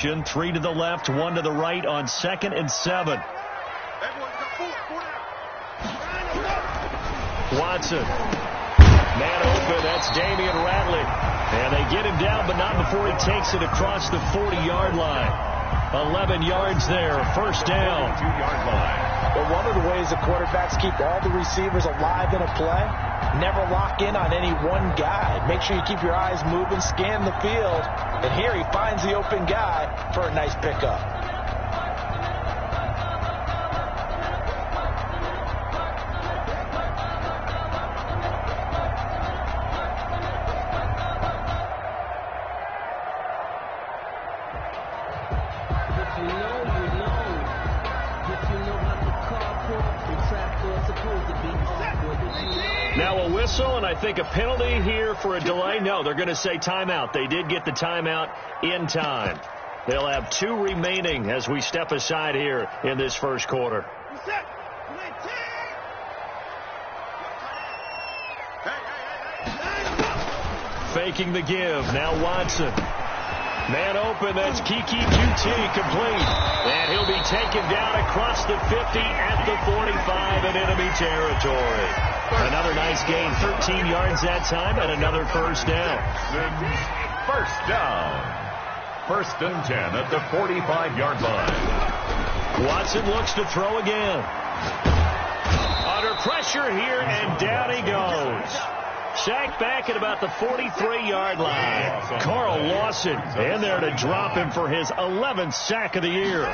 3 to the left, 1 to the right on 2nd and 7. Watson. Man open. That's Damian Ratley. And they get him down, but not before he takes it across the 40-yard line. 11 yards there. First down. 2-yard line. But one of the ways the quarterbacks keep all the receivers alive in a play, never lock in on any one guy. Make sure you keep your eyes moving, scan the field. And here he finds the open guy for a nice pickup. Now a whistle, and I think a penalty here for a delay. No, they're going to say timeout. They did get the timeout in time. They'll have 2 remaining as we step aside here in this first quarter. Faking the give. Now Watson. Man open. That's Kiki QT complete. And he'll be taken down across the 50 at the 45 in enemy territory. Another nice gain, 13 yards that time, and another first down. First down. 1st and 10 at the 45-yard line. Watson looks to throw again. Under pressure here, and down he goes. Sacked back at about the 43-yard line. Carl Lawson in there to drop him for his 11th sack of the year.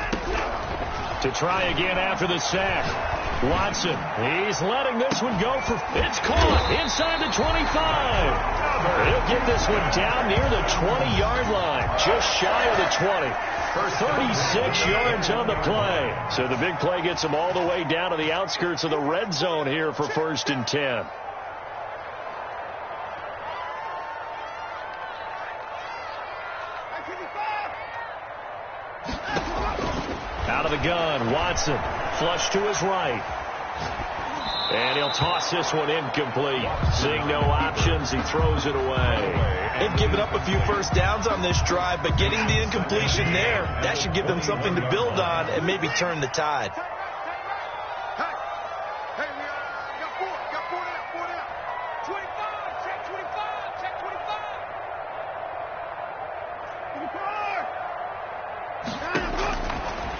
To try again after the sack. Watson, he's letting this one go for, it's caught inside the 25. He'll get this one down near the 20-yard line, just shy of the 20. 36 yards on the play. So the big play gets him all the way down to the outskirts of the red zone here for 1st and 10. Out of the gun, Watson, flush to his right. And he'll toss this one incomplete. Seeing no options, he throws it away. They've given up a few first downs on this drive, but getting the incompletion there, that should give them something to build on and maybe turn the tide.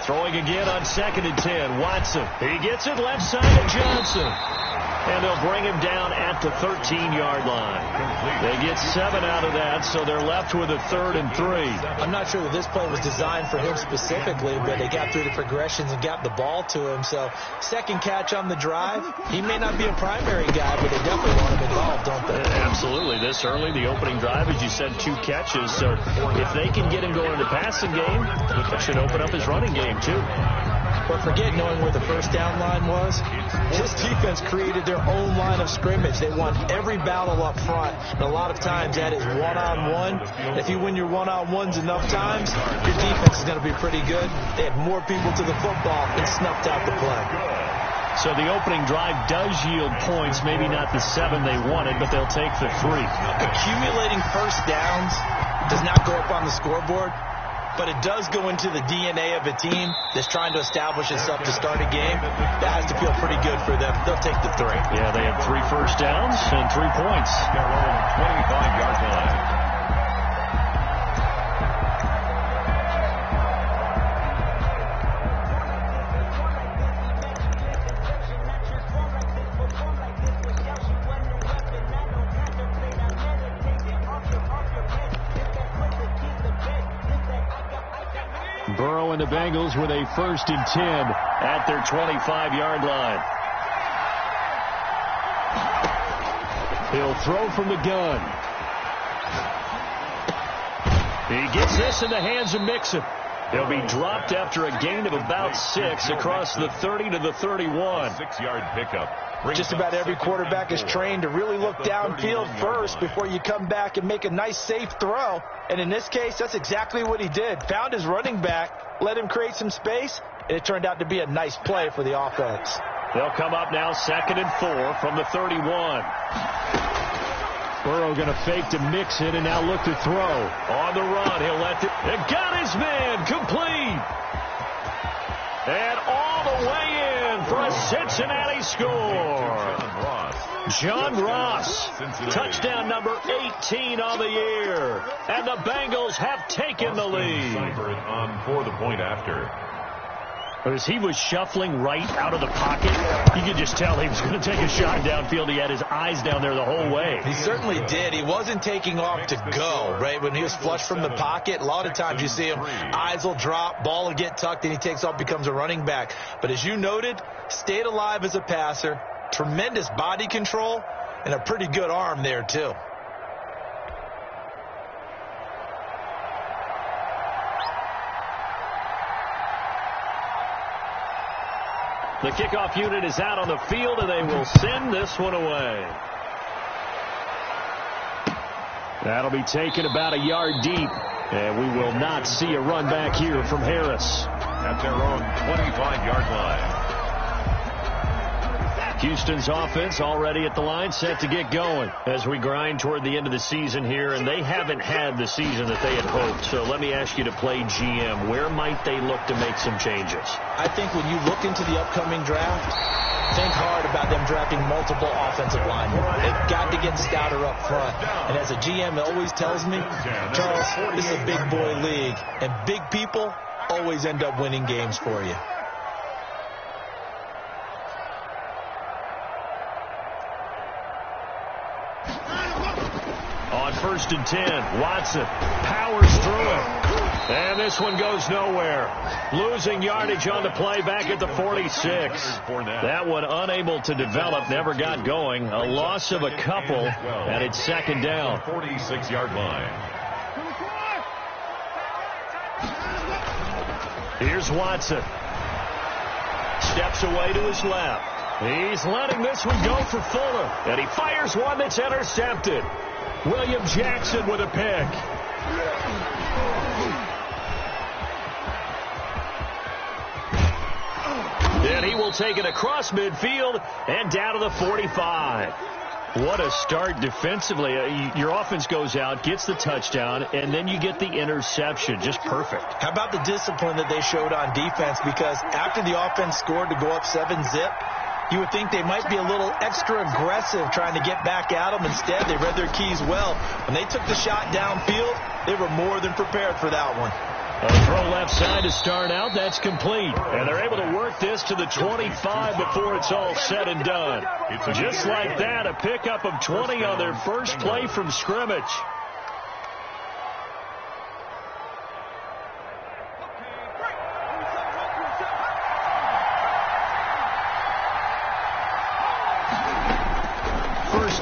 Throwing again on 2nd and 10. Watson. He gets it left side of Johnson. And they'll bring him down at the 13-yard line. They get 7 out of that, so they're left with a 3rd and 3. I'm not sure that this play was designed for him specifically, but they got through the progressions and got the ball to him. So 2nd catch on the drive. He may not be a primary guy, but they definitely want him involved, don't they? Absolutely. This early, the opening drive, as you said, 2 catches. So if they can get him going in the passing game, that should open up his running game, too. But forget knowing where the first down line was. This defense created their own line of scrimmage. They won every battle up front. And a lot of times that is one-on-one. If you win your one-on-ones enough times, your defense is going to be pretty good. They had more people to the football and snuffed out the play. So the opening drive does yield points, maybe not the 7 they wanted, but they'll take the 3. Accumulating first downs does not go up on the scoreboard, but it does go into the DNA of a team that's trying to establish itself to start a game. That has to feel pretty good for them. They'll take the 3. Yeah, they have 3 first downs and 3 points. Their own 25-yard line. Burrow and the Bengals with a 1st and 10 at their 25-yard line. He'll throw from the gun. He gets this in the hands of Mixon. He'll be dropped after a gain of about 6 across the 30 to the 31. 6-yard pickup. Just about every quarterback is trained to really look downfield first before you come back and make a nice, safe throw. And in this case, that's exactly what he did. Found his running back, let him create some space, and it turned out to be a nice play for the offense. They'll come up now 2nd and 4 from the 31. Burrow going to fake to mix it and now look to throw. On the run, he'll let it. It got his man complete. And all the way in for a Cincinnati score. John Ross, touchdown number 18 on the year. And the Bengals have taken the lead. On for the point after. As he was shuffling right out of the pocket, you could just tell he was going to take a shot downfield. He had his eyes down there the whole way. He certainly did. He wasn't taking off to go, right? When he was flush from the pocket, a lot of times you see him, eyes will drop, ball will get tucked, and he takes off, becomes a running back. But as you noted, stayed alive as a passer, tremendous body control, and a pretty good arm there, too. The kickoff unit is out on the field, and they will send this one away. That'll be taken about a yard deep, and we will not see a run back here from Harris. At their own 25-yard line. Houston's offense already at the line, set to get going as we grind toward the end of the season here, and they haven't had the season that they had hoped. So let me ask you to play GM. Where might they look to make some changes? I think when you look into the upcoming draft, think hard about them drafting multiple offensive linemen. They've got to get stouter up front. And as a GM, it always tells me, Charles, this is a big boy league, and big people always end up winning games for you. On 1st and 10, Watson powers through it. And this one goes nowhere. Losing yardage on the play back at the 46. That one unable to develop, never got going. A loss of a couple, and it's 2nd down. 46-yard line. Here's Watson. Steps away to his left. He's letting this one go for Fuller. And he fires one that's intercepted. William Jackson with a pick. Then he will take it across midfield and down to the 45. What a start defensively. Your offense goes out, gets the touchdown, and then you get the interception. Just perfect. How about the discipline that they showed on defense? Because after the offense scored to go up 7-zip, you would think they might be a little extra aggressive trying to get back at them. Instead, they read their keys well. When they took the shot downfield, they were more than prepared for that one. A throw left side to start out. That's complete. And they're able to work this to the 25 before it's all said and done. Just like that, a pickup of 20 on their first play from scrimmage.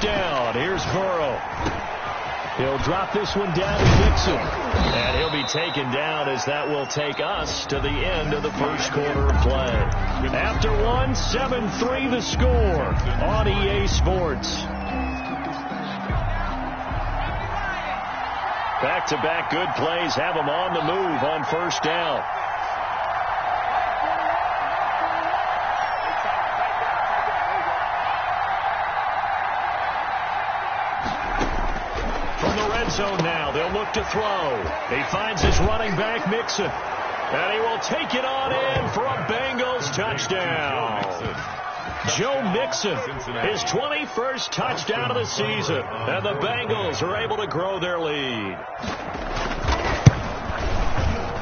Down. Here's Burrow. He'll drop this one down to Dixon. And he'll be taken down as that will take us to the end of the first quarter of play. After one, 7-3 the score on EA Sports. Back-to-back good plays have them on the move on 1st down. Zone now. They'll look to throw. He finds his running back, Mixon. And he will take it on in for a Bengals touchdown. Joe Mixon, his 21st touchdown of the season. And the Bengals are able to grow their lead.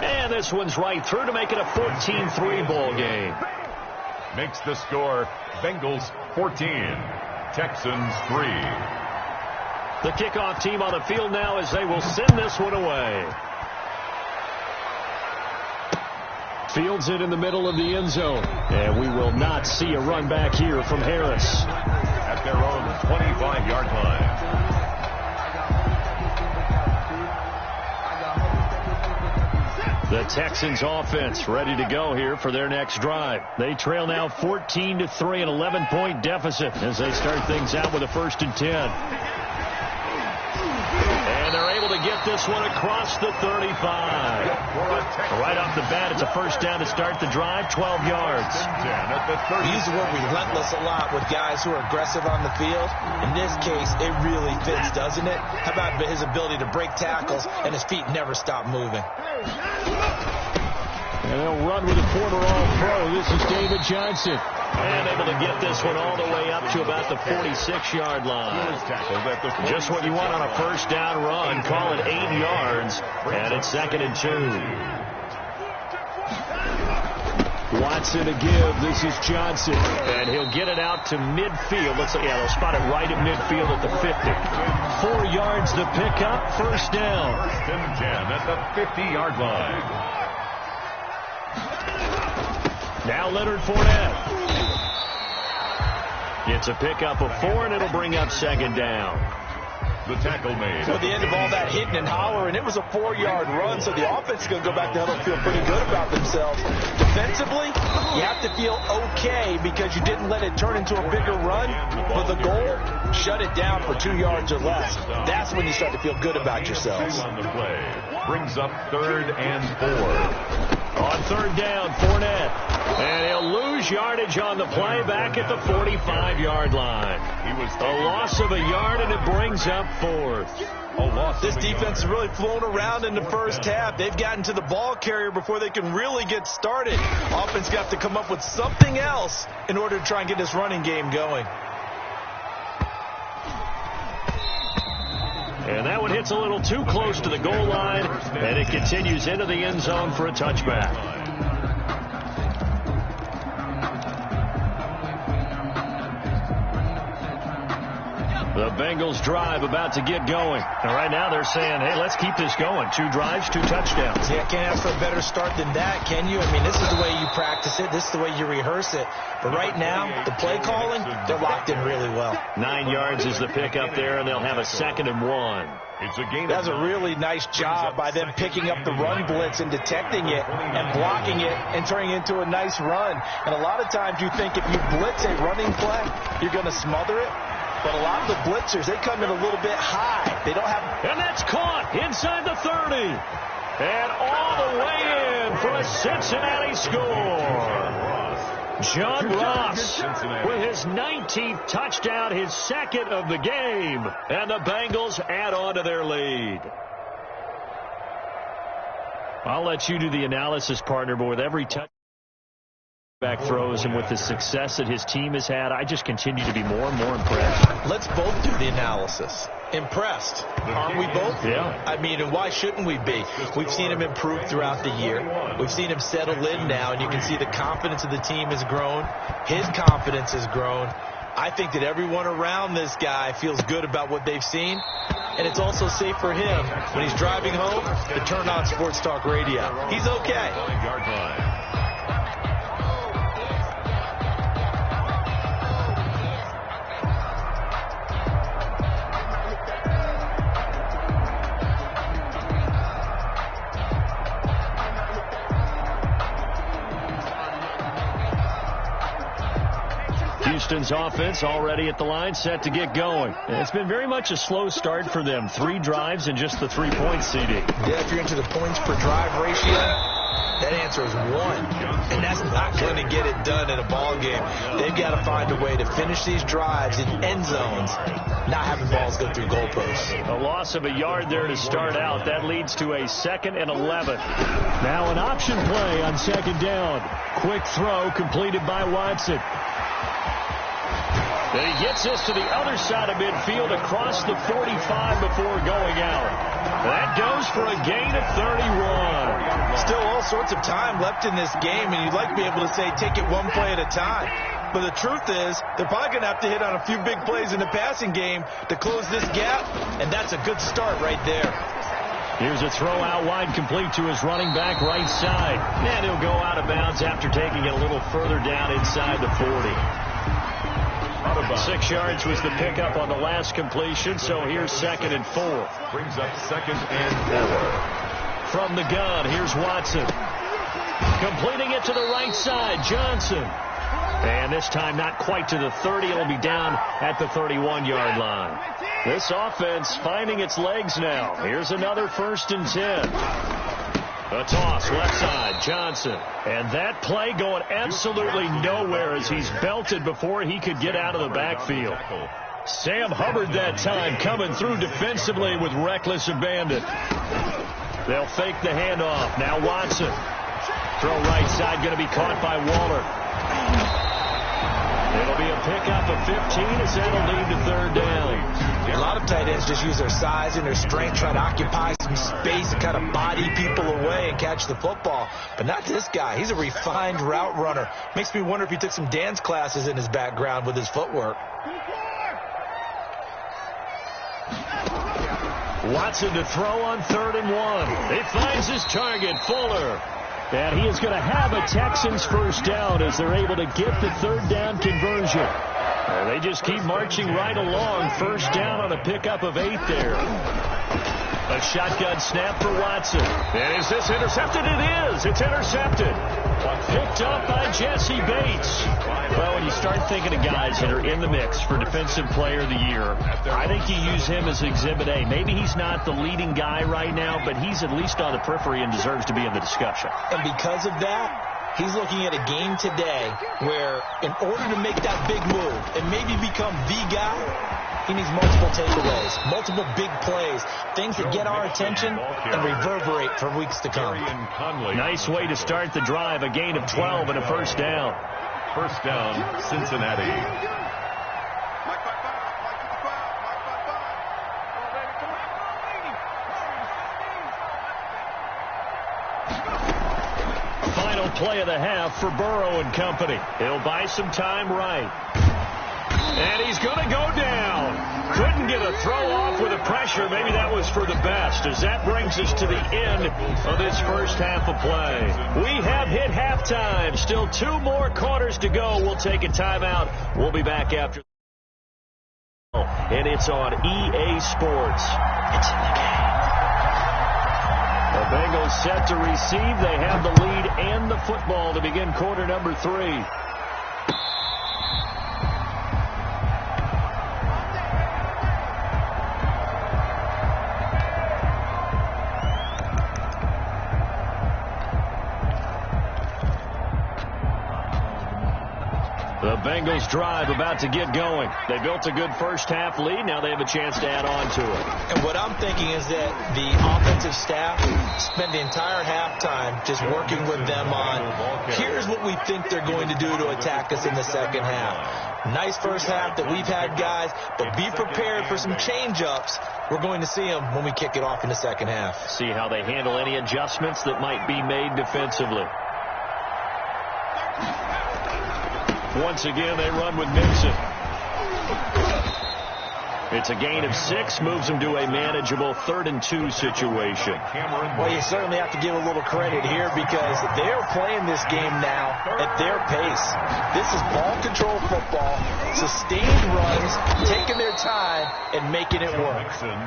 And this one's right through to make it a 14-3 ball game. Makes the score Bengals 14, Texans 3. The kickoff team on the field now as they will send this one away. Fields it in the middle of the end zone. And we will not see a run back here from Harris. At their own 25-yard line. The Texans offense ready to go here for their next drive. They trail now 14-3, an 11-point deficit as they start things out with a 1st and 10. And they're able to get this one across the 35. Right off the bat, it's a first down to start the drive, 12 yards. We use the word relentless a lot with guys who are aggressive on the field. In this case, it really fits, doesn't it? How about his ability to break tackles and his feet never stop moving? And they'll run with a former All-Pro. This is David Johnson. And able to get this one all the way up to about the 46-yard line. Just what you want on a first down run. Call it 8 yards. And it's 2nd and 2. Watson to give. This is Johnson. And he'll get it out to midfield. Looks like, yeah, they'll spot it right at midfield at the 50. 4 yards to pick up. First down. First and 10 at the 50-yard line. Now Leonard Fournette. It's a pickup of 4, and it'll bring up 2nd down. The tackle made. So at the end of all that hitting and hollering, it was a 4-yard run, so the offense is going to go back to huddle and feel pretty good about themselves. Defensively, you have to feel okay because you didn't let it turn into a bigger run. But the goal, shut it down for 2 yards or less. That's when you start to feel good about yourselves. On the play. Brings up 3rd and 4. On 3rd down, Fournette. And he'll lose yardage on the play back at the 45-yard line. A loss of a yard, and it brings up 4th. This defense has really flown around in the first half. They've gotten to the ball carrier before they can really get started. Offense got to come up with something else in order to try and get this running game going. And that one hits a little too close to the goal line, and it continues into the end zone for a touchback. The Bengals drive about to get going. And right now they're saying, hey, let's keep this going. 2 drives, 2 touchdowns. Yeah, can't ask for a better start than that, can you? I mean, this is the way you practice it. This is the way you rehearse it. But right now, the play calling, they're locked in really well. 9 yards is the pickup there, and they'll have a 2nd and 1. It's a gain. That's a really nice job by them picking up the run blitz and detecting it and blocking it and turning it into a nice run. And a lot of times you think if you blitz a running play, you're going to smother it. But a lot of the blitzers, they come in a little bit high. They don't have... And that's caught inside the 30. And all the way in for a Cincinnati score. John Ross with his 19th touchdown, his 2nd of the game. And the Bengals add on to their lead. I'll let you do the analysis, partner, but with every touch back throws and with the success that his team has had, I just continue to be more and more impressed. Let's both do the analysis. Impressed. Aren't we both? Yeah. I mean, and why shouldn't we be? We've seen him improve throughout the year. We've seen him settle in now, and you can see the confidence of the team has grown. His confidence has grown. I think that everyone around this guy feels good about what they've seen, and it's also safe for him when he's driving home to turn on Sports Talk Radio. He's okay. Houston's offense already at the line, set to get going. And it's been very much a slow start for them. 3 drives and just the 3 points, CD. Yeah, if you're into the points per drive ratio, that answer is 1. And that's not going to get it done in a ball game. They've got to find a way to finish these drives in end zones, not having balls go through goalposts. A loss of a yard there to start out. That leads to a 2nd and 11. Now an option play on 2nd down. Quick throw completed by Watson. And he gets this to the other side of midfield across the 45 before going out. That goes for a gain of 31. Still all sorts of time left in this game, and you'd like to be able to say take it one play at a time. But the truth is, they're probably going to have to hit on a few big plays in the passing game to close this gap, and that's a good start right there. Here's a throw out wide, complete to his running back right side. And he'll go out of bounds after taking it a little further down inside the 40. 6 yards was the pickup on the last completion, so here's 2nd and 4. Brings up 2nd and 4. From the gun, here's Watson. Completing it to the right side, Johnson. And this time not quite to the 30. It'll be down at the 31-yard line. This offense finding its legs now. Here's another 1st and 10. A toss, left side, Johnson. And that play going absolutely nowhere as he's belted before he could get out of the backfield. Sam Hubbard that time coming through defensively with reckless abandon. They'll fake the handoff. Now Watson. Throw right side, going to be caught by Waller. It'll be a pickup of 15 as that'll lead to 3rd down. A lot of tight ends just use their size and their strength, try to occupy some space and kind of body people away and catch the football. But not this guy. He's a refined route runner. Makes me wonder if he took some dance classes in his background with his footwork. Watson to throw on 3rd and 1. He finds his target, Fuller. And he is going to have a Texans 1st down as they're able to get the 3rd down conversion. And they just keep marching right along. 1st down on a pickup of 8 there. A shotgun snap for Watson. And is this intercepted? It is. It's intercepted. Picked up by Jesse Bates. Well, when you start thinking of guys that are in the mix for Defensive Player of the Year, I think you use him as Exhibit A. Maybe he's not the leading guy right now, but he's at least on the periphery and deserves to be in the discussion. And because of that, he's looking at a game today where in order to make that big move and maybe become the guy, he needs multiple takeaways, multiple big plays, things that get our attention and reverberate for weeks to come. Nice way to start the drive, a gain of 12 and a 1st down. 1st down, Cincinnati. Final play of the half for Burrow and company. He'll buy some time right. And he's going to go down. Couldn't get a throw off with the pressure. Maybe that was for the best, as that brings us to the end of this 1st half of play. We have hit halftime. Still 2 more quarters to go. We'll take a timeout. We'll be back after. And it's on EA Sports. It's in the game. The Bengals set to receive. They have the lead and the football to begin quarter number 3. The Bengals drive about to get going. They built a good 1st half lead. Now they have a chance to add on to it. And what I'm thinking is that the offensive staff spent the entire halftime just working with them on, here's what we think they're going to do to attack us in the 2nd half. Nice 1st half that we've had, guys, but be prepared for some change-ups. We're going to see them when we kick it off in the 2nd half. See how they handle any adjustments that might be made defensively. Once again, they run with Mixon. It's a gain of 6, moves them to a manageable 3rd and 2 situation. Well, you certainly have to give a little credit here because they're playing this game now at their pace. This is ball control football, sustained runs, taking their time and making it work.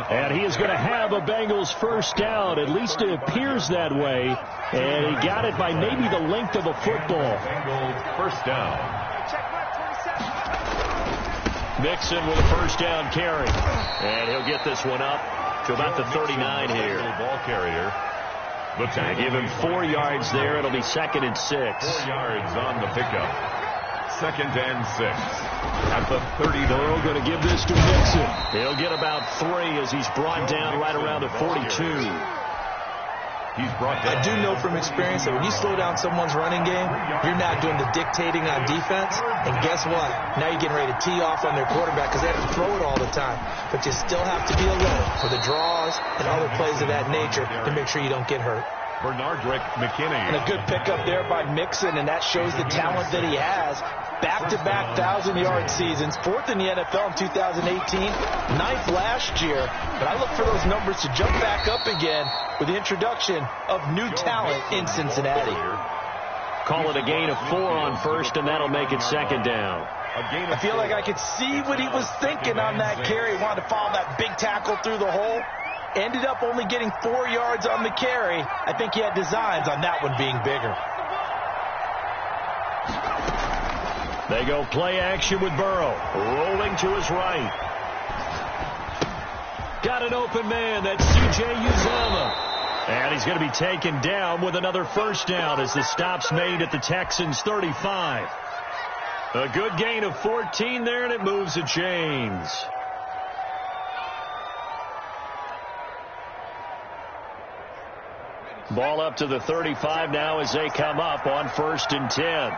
And he is going to have a Bengals 1st down. At least it appears that way. And he got it by maybe the length of a football. Bengals 1st down. Mixon with a 1st down carry. And he'll get this one up to about the 39 here. Ball carrier. I give him 4 yards there. It'll be 2nd and 6. 4 yards on the pickup. 2nd and 6. At the 30. Burrow going to give this to Mixon. He'll get about 3 as he's brought down right around the 42. I do know from experience that when you slow down someone's running game, you're not doing the dictating on defense. And guess what? Now you're getting ready to tee off on their quarterback because they have to throw it all the time. But you still have to be alert for the draws and other plays of that nature to make sure you don't get hurt. Bernardrick McKinney. And a good pickup there by Mixon, and that shows the talent that he has. Back-to-back 1,000-yard seasons, 4th in the NFL in 2018, 9th last year. But I look for those numbers to jump back up again with the introduction of new talent in Cincinnati. Call it a gain of 4 on 1st, and that'll make it 2nd down. I feel like I could see what he was thinking on that carry. He wanted to follow that big tackle through the hole. Ended up only getting 4 yards on the carry. I think he had designs on that one being bigger. They go play action with Burrow. Rolling to his right. Got an open man. That's C.J. Uzomah. And he's going to be taken down with another first down as the stop's made at the Texans' 35. A good gain of 14 there, and it moves the chains. Ball up to the 35 now as they come up on 1st and 10.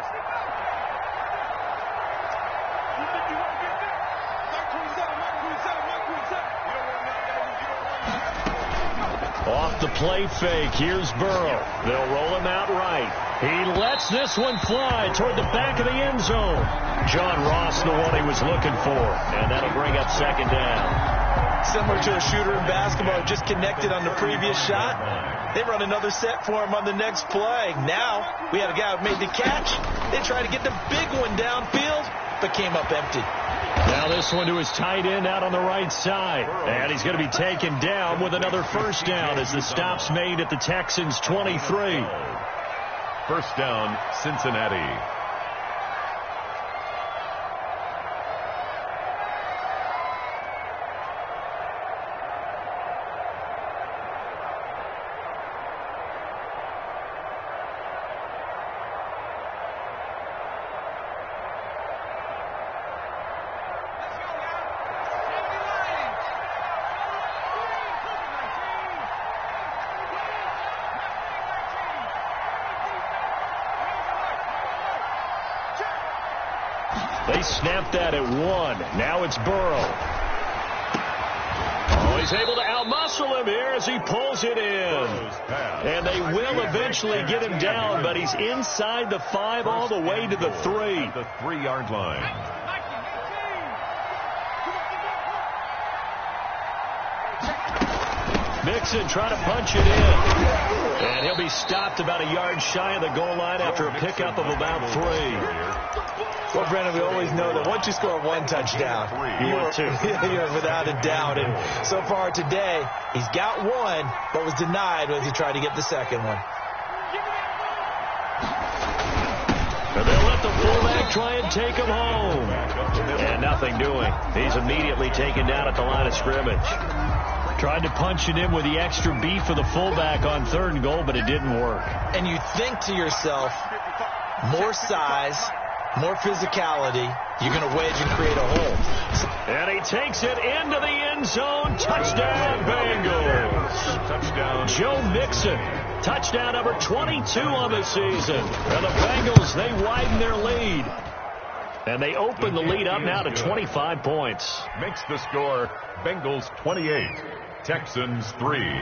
Off the play fake, here's Burrow. They'll roll him out right. He lets this one fly toward the back of the end zone. John Ross, the one he was looking for, and that'll bring up 2nd down. Similar to a shooter in basketball, just connected on the previous shot. They run another set for him on the next play. Now, we have a guy who made the catch. They try to get the big one downfield, but came up empty. Now this one to his tight end out on the right side. And he's going to be taken down with another first down as the stop's made at the Texans' 23. First down, Cincinnati. They snapped that at 1. Now it's Burrow. Oh, he's able to outmuscle him here as he pulls it in. And they will eventually get him down, but he's inside the 5 all the way to the 3. The 3-yard line. Mixon trying to punch it in. And he'll be stopped about a yard shy of the goal line after a pickup of about 3. Well, Brennan, we always know that once you score 1 touchdown, you're without a doubt. And so far today, he's got 1, but was denied as he tried to get the second one. And they'll let the fullback try and take him home. And nothing doing. He's immediately taken down at the line of scrimmage. Tried to punch it in with the extra beef for the fullback on 3rd and goal, but it didn't work. And you think to yourself, more size, more physicality, you're going to wedge and create a hole. And he takes it into the end zone. Touchdown, Bengals. Touchdown. Joe Mixon. Touchdown number 22 on the season. And the Bengals, they widen their lead. And they open the lead up now to 25 points. Makes the score Bengals 28, Texans 3.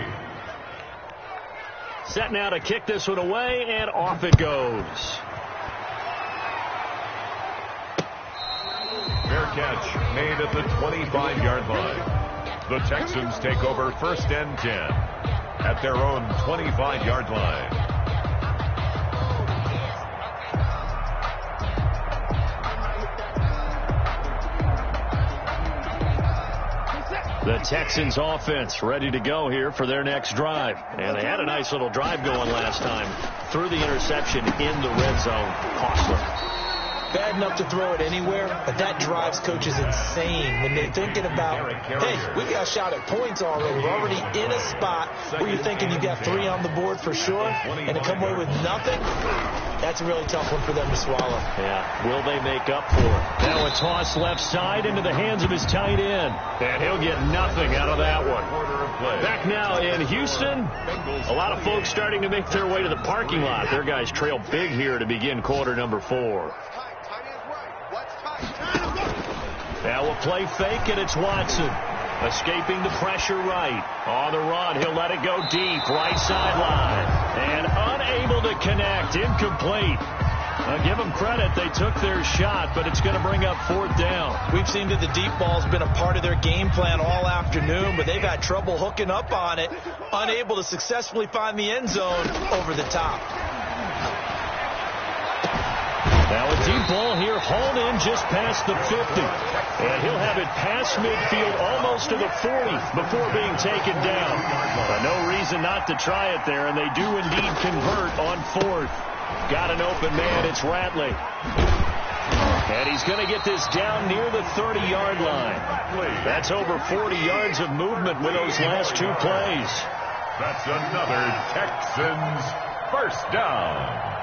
Set now to kick this one away, and off it goes. Fair catch made at the 25-yard line. The Texans take over 1st and 10 at their own 25-yard line. The Texans offense ready to go here for their next drive. And they had a nice little drive going last time. Threw the interception in the red zone. Costly. Bad enough to throw it anywhere, but that drives coaches insane when they're thinking about, hey, we've got a shot at points already. We're already in a spot where you're thinking you've got 3 on the board for sure, and to come away with nothing, that's a really tough one for them to swallow. Yeah, will they make up for it? Now a toss left side into the hands of his tight end, and he'll get nothing out of that one. Back now in Houston, a lot of folks starting to make their way to the parking lot. Their guys trail big here to begin quarter number 4. Now a play fake, and it's Watson. Escaping the pressure right. On the run, he'll let it go deep. Right sideline. And unable to connect. Incomplete. Give them credit. They took their shot, but it's going to bring up 4th down. We've seen that the deep ball's been a part of their game plan all afternoon, but they've had trouble hooking up on it. Unable to successfully find the end zone over the top. Now a deep ball here, hauled in just past the 50. And he'll have it past midfield almost to the 40 before being taken down. But no reason not to try it there, and they do indeed convert on 4th. Got an open man, it's Ratley. And he's going to get this down near the 30-yard line. That's over 40 yards of movement with those last two plays. That's another Texans first down.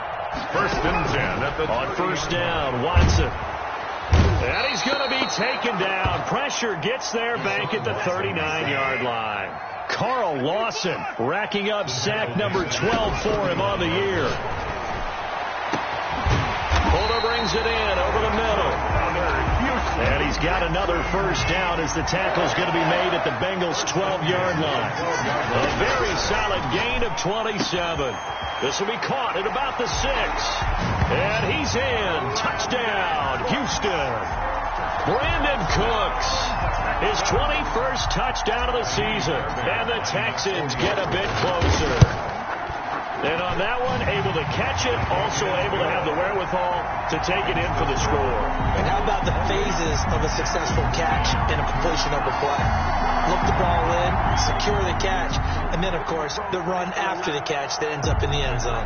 1st and 10 at the on 1st down, Watson. And he's going to be taken down. Pressure gets there back at the 39-yard line. Carl Lawson racking up sack number 12 for him on the year. Holder brings it in over the middle. And he's got another first down as the tackle's going to be made at the Bengals' 12-yard line. A very solid gain of 27. This will be caught at about the 6. And he's in. Touchdown, Houston. Brandon Cooks, his 21st touchdown of the season. And the Texans get a bit closer. And on that one, able to catch it, also able to have the wherewithal to take it in for the score. And how about the phases of a successful catch and a completion of a play? Look the ball in, secure the catch, and then, of course, the run after the catch that ends up in the end zone.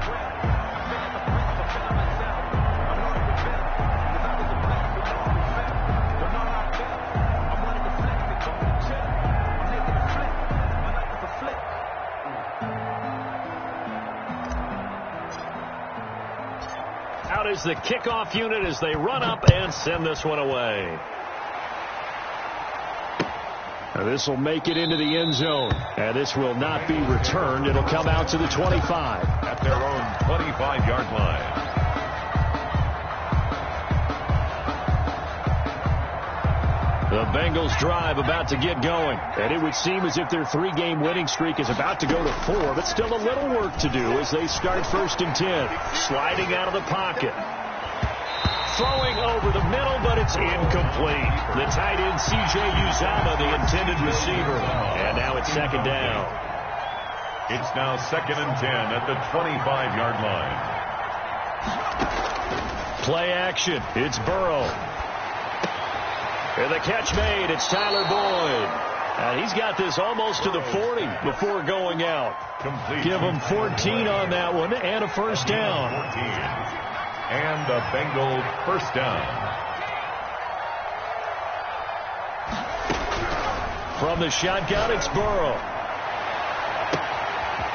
Out is the kickoff unit as they run up and send this one away. Now this will make it into the end zone. And this will not be returned. It'll come out to the 25. At their own 25-yard line. The Bengals drive about to get going. And it would seem as if their 3-game winning streak is about to go to 4, but still a little work to do as they start 1st and 10. Sliding out of the pocket. Throwing over the middle, but it's incomplete. The tight end, C.J. Uzomah, the intended receiver. And now it's 2nd down. It's now 2nd and 10 at the 25-yard line. Play action. It's Burrow. And the catch made. It's Tyler Boyd. And he's got this almost to the 40 before going out. Complete. Give him 14 on that one and a first down. 14. And the Bengals first down. From the shotgun, it's Burrow.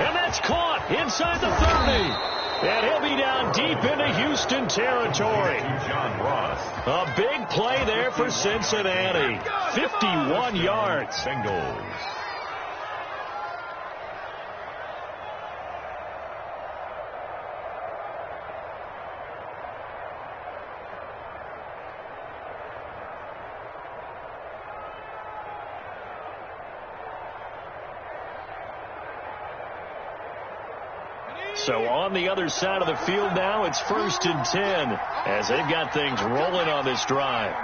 And that's caught inside the 30. And he'll be down deep into Houston territory. John Ross. A big play there for Cincinnati. 51 yards. Bengals. So on the other side of the field now, it's 1st and 10 as they've got things rolling on this drive.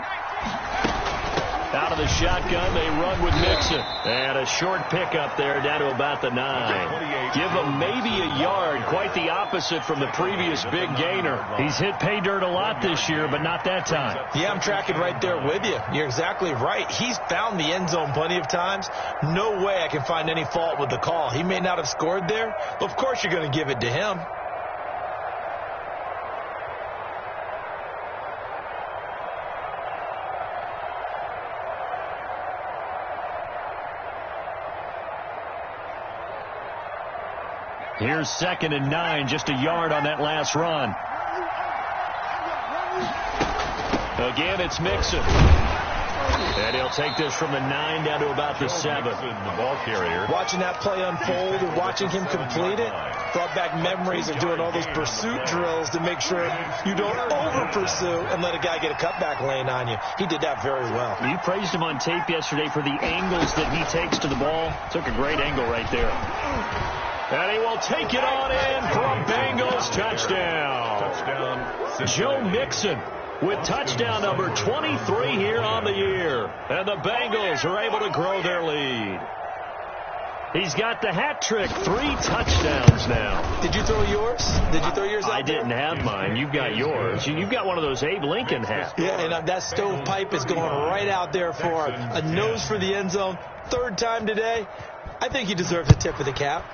Out of the shotgun, they run with Mixon. And a short pickup there down to about the 9. Give him maybe a yard, quite the opposite from the previous big gainer. He's hit pay dirt a lot this year, but not that time. Yeah, I'm tracking right there with you. You're exactly right. He's found the end zone plenty of times. No way I can find any fault with the call. He may not have scored there, but of course you're going to give it to him. Here's 2nd and 9, just a yard on that last run. Again, it's Mixon. And he'll take this from the 9 down to about the 7. The ball carrier. Watching that play unfold and watching him complete it brought back memories of doing all those pursuit drills to make sure you don't over-pursue and let a guy get a cutback lane on you. He did that very well. You praised him on tape yesterday for the angles that he takes to the ball. Took a great angle right there. And he will take it on in for a Bengals touchdown. Touchdown. Joe Mixon with touchdown number 23 here on the year. And the Bengals are able to grow their lead. He's got the hat trick, 3 touchdowns now. Did you throw yours? Did you throw yours out I didn't have mine. You've got yours. You've got one of those Abe Lincoln hats. Yeah, and that stovepipe is going right out there for a nose for the end zone. 3rd time today. I think he deserves a tip of the cap.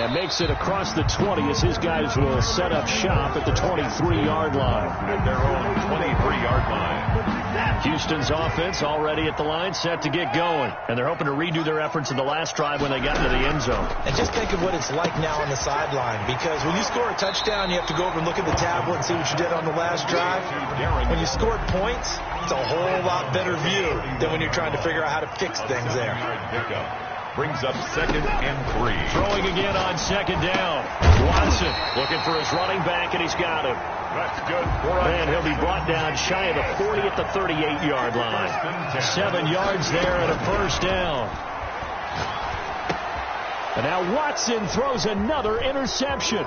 And makes it across the 20 as his guys will set up shop at the 23-yard line. At their own 23-yard line. Houston's offense already at the line, set to get going. And they're hoping to redo their efforts in the last drive when they got into the end zone. And just think of what it's like now on the sideline, because when you score a touchdown, you have to go over and look at the tablet and see what you did on the last drive. When you scored points, it's a whole lot better view than when you're trying to figure out how to fix things there. Brings up 2nd and 3. Throwing again on 2nd down. Watson looking for his running back, and he's got him. That's good. And he'll be brought down shy of the 40 at the 38-yard line. 7 yards there and a first down. And now Watson throws another interception.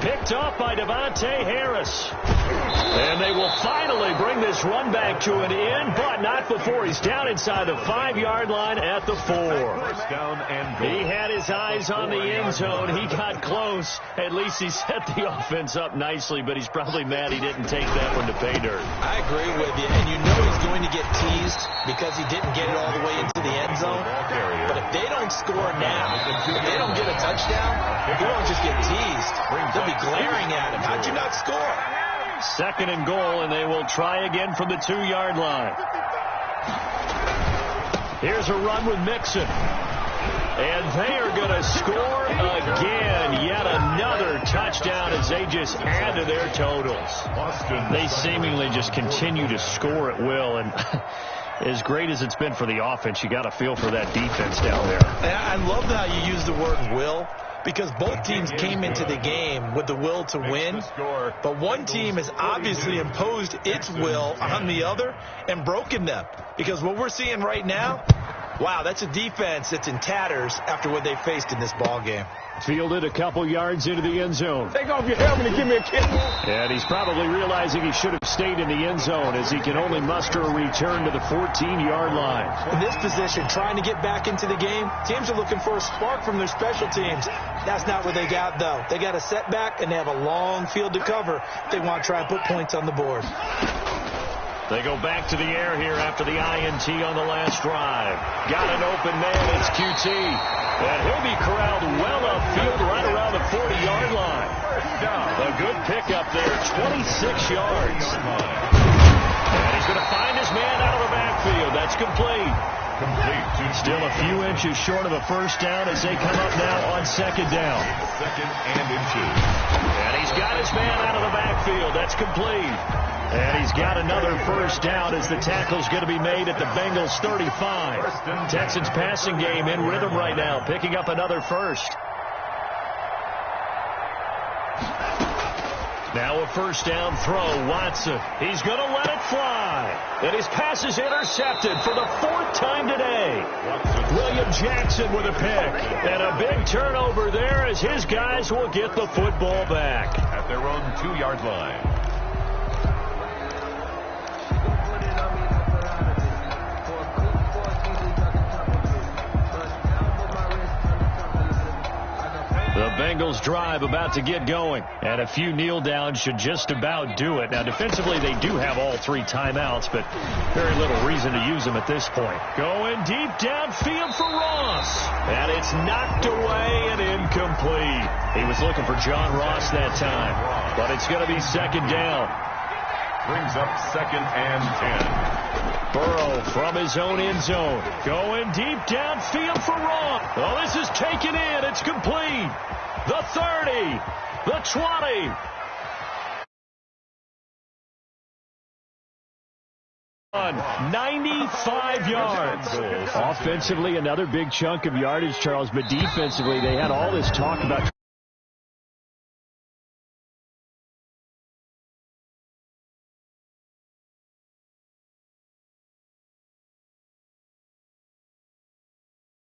Picked off by Devontae Harris. And they will finally bring this run back to an end, but not before he's down inside the 5-yard line at the 4. First down and goal. He had his eyes on the end zone. He got close. At least he set the offense up nicely, but he's probably mad he didn't take that one to pay dirt. I agree with you, and you know he's going to get teased because he didn't get it all the way into the end zone. But if they don't score now, if they don't get a touchdown, he won't just get teased. They'll be glaring at him. How'd you not score? 2nd and goal, and they will try again from the 2-yard line. Here's a run with Mixon. And they are going to score again. Yet another touchdown as they just add to their totals. They seemingly just continue to score at will. And as great as it's been for the offense, you got to feel for that defense down there. I love how you use the word will, because both teams came into the game with the will to win, but one team has obviously imposed its will on the other and broken them. Because what we're seeing right now, wow, that's a defense that's in tatters after what they faced in this ball game. Fielded a couple yards into the end zone. Take off your helmet and give me a kiss. And he's probably realizing he should have stayed in the end zone as he can only muster a return to the 14-yard line. In this position, trying to get back into the game, teams are looking for a spark from their special teams. That's not what they got, though. They got a setback, and they have a long field to cover if they want to try and put points on the board. They go back to the air here after the INT on the last drive. Got an open man. It's QT. And he'll be corralled well upfield right around the 40-yard line. A good pickup there, 26 yards. And he's going to find his man out of the backfield. That's complete. Still a few inches short of a first down as they come up now on 2nd down. 2nd and inches. And he's got his man out of the backfield. That's complete. And he's got another first down as the tackle's going to be made at the Bengals 35. Texans passing game in rhythm right now, picking up another first. Now a first down throw, Watson. He's going to let it fly. And his pass is intercepted for the 4th time today. William Jackson with a pick. And a big turnover there as his guys will get the football back. At their own 2-yard line. The Bengals drive about to get going, and a few kneel downs should just about do it. Now, defensively, they do have all 3 timeouts, but very little reason to use them at this point. Going deep downfield for Ross, and it's knocked away and incomplete. He was looking for John Ross that time, but it's going to be 2nd down. Brings up 2nd and 10. Burrow from his own end zone. Going deep downfield for Ross. Oh, this is taken in. It's complete. The 30. The 20. 95 yards. Offensively, another big chunk of yardage, Charles, but defensively, they had all this talk about